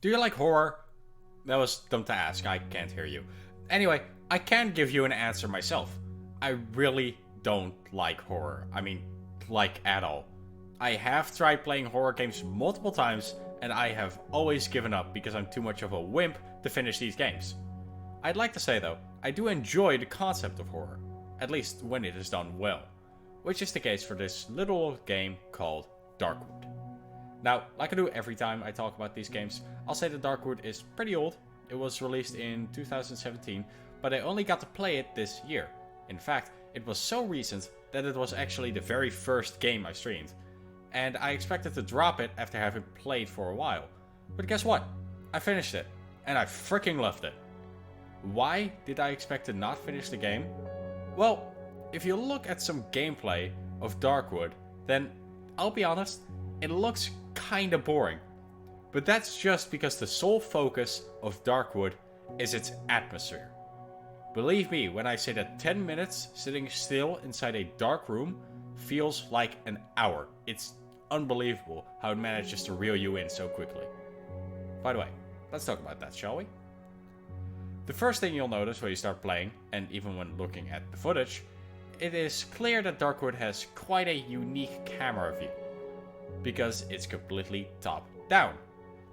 Do you like horror? That was dumb to ask, I can't hear you. Anyway, I can give you an answer myself. I really don't like horror. I mean, like at all. I have tried playing horror games multiple times, and I have always given up because I'm too much of a wimp to finish these games. I'd like to say though, I do enjoy the concept of horror, at least when it is done well, which is the case for this little game called Darkwood. Now, like I do every time I talk about these games, I'll say that Darkwood is pretty old. It was released in 2017, but I only got to play it this year. In fact, it was so recent that it was actually the very first game I streamed, and I expected to drop it after having played for a while. But guess what? I finished it, and I freaking loved it. Why did I expect to not finish the game? Well, if you look at some gameplay of Darkwood, then I'll be honest, it looks kinda boring. But that's just because the sole focus of Darkwood is its atmosphere. Believe me when I say that 10 minutes sitting still inside a dark room feels like an hour. It's unbelievable how it manages to reel you in so quickly. By the way, let's talk about that, shall we? The first thing you'll notice when you start playing, and even when looking at the footage, it is clear that Darkwood has quite a unique camera view, because it's completely top down.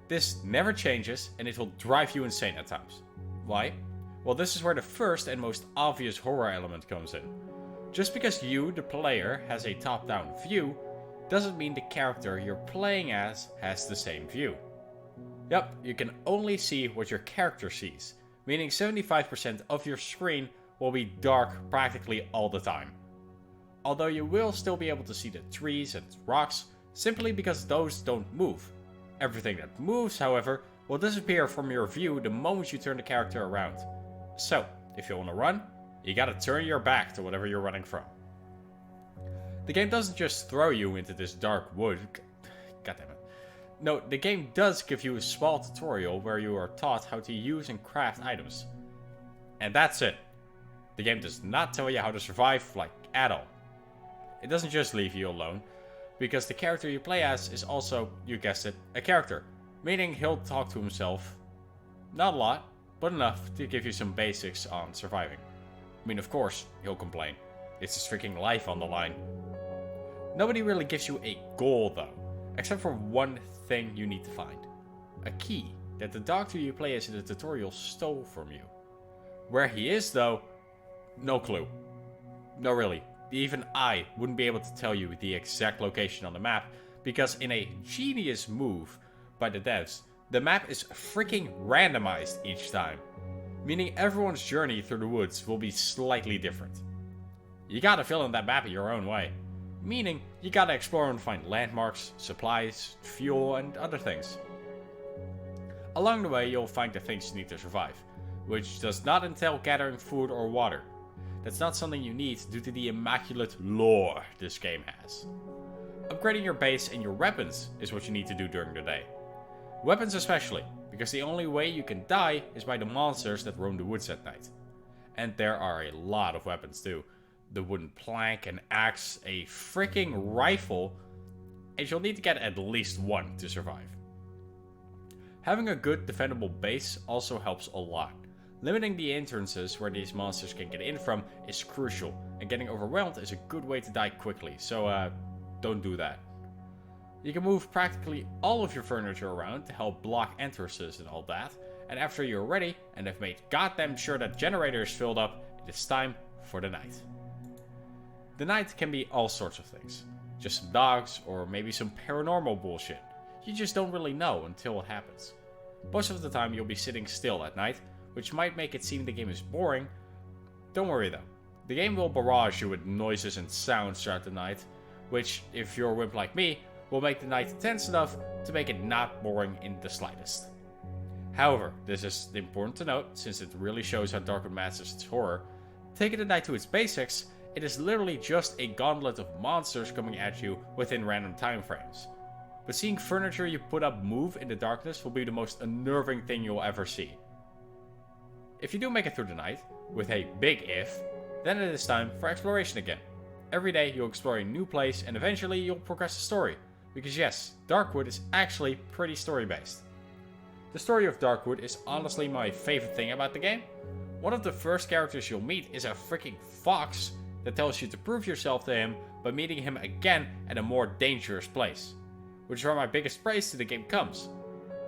This never changes, and it will drive you insane at times. Why? Well, this is where the first and most obvious horror element comes in. Just because you, the player, has a top-down view, doesn't mean the character you're playing as has the same view. Yep, you can only see what your character sees, meaning 75% of your screen will be dark practically all the time. Although you will still be able to see the trees and rocks, simply because those don't move. Everything that moves, however, will disappear from your view the moment you turn the character around. So, if you want to run, you gotta turn your back to whatever you're running from. The game doesn't just throw you into this dark wood. Goddammit. No, the game does give you a small tutorial where you are taught how to use and craft items. And that's it. The game does not tell you how to survive, like, at all. It doesn't just leave you alone, because the character you play as is also, you guessed it, a character. Meaning he'll talk to himself. Not a lot, but enough to give you some basics on surviving. I mean, of course, he'll complain. It's his freaking life on the line. Nobody really gives you a goal though, except for one thing you need to find. A key that the doctor you play as in the tutorial stole from you. Where he is though, no clue. No really, even I wouldn't be able to tell you the exact location on the map, because in a genius move by the devs, the map is freaking randomized each time. Meaning everyone's journey through the woods will be slightly different. You gotta fill in that map in your own way. Meaning, you gotta explore and find landmarks, supplies, fuel, and other things. Along the way, you'll find the things you need to survive, which does not entail gathering food or water. That's not something you need due to the immaculate lore this game has. Upgrading your base and your weapons is what you need to do during the day. Weapons especially, because the only way you can die is by the monsters that roam the woods at night. And there are a lot of weapons too. The wooden plank, an axe, a freaking rifle, and you'll need to get at least one to survive. Having a good defendable base also helps a lot. Limiting the entrances where these monsters can get in from is crucial, and getting overwhelmed is a good way to die quickly, so don't do that. You can move practically all of your furniture around to help block entrances and all that, and after you're ready and have made goddamn sure that generator is filled up, it is time for the night. The night can be all sorts of things. Just some dogs, or maybe some paranormal bullshit. You just don't really know until it happens. Most of the time you'll be sitting still at night, which might make it seem the game is boring. Don't worry though. The game will barrage you with noises and sounds throughout the night, which, if you're a wimp like me, will make the night tense enough to make it not boring in the slightest. However, this is important to note, since it really shows how Darkwood masters its horror. Taking the night to its basics, it is literally just a gauntlet of monsters coming at you within random time frames. But seeing furniture you put up move in the darkness will be the most unnerving thing you'll ever see. If you do make it through the night, with a big if, then it is time for exploration again. Every day you'll explore a new place and eventually you'll progress the story. Because yes, Darkwood is actually pretty story based. The story of Darkwood is honestly my favorite thing about the game. One of the first characters you'll meet is a freaking fox that tells you to prove yourself to him by meeting him again at a more dangerous place. Which is where my biggest praise to the game comes.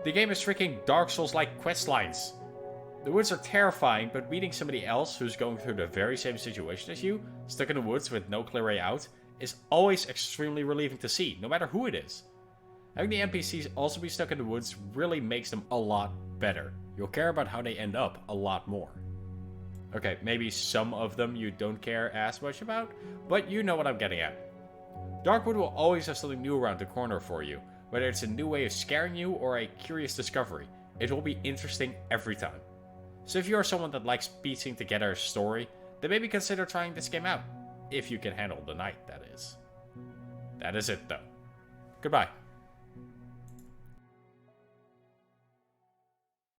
The game is freaking Dark Souls-like questlines. The woods are terrifying, but meeting somebody else who's going through the very same situation as you, stuck in the woods with no clear way out, is always extremely relieving to see, no matter who it is. Having the NPCs also be stuck in the woods really makes them a lot better. You'll care about how they end up a lot more. Okay, maybe some of them you don't care as much about, but you know what I'm getting at. Darkwood will always have something new around the corner for you, whether it's a new way of scaring you or a curious discovery. It will be interesting every time. So if you are someone that likes piecing together a story, then maybe consider trying this game out. If you can handle the night, that is. That is it though. Goodbye.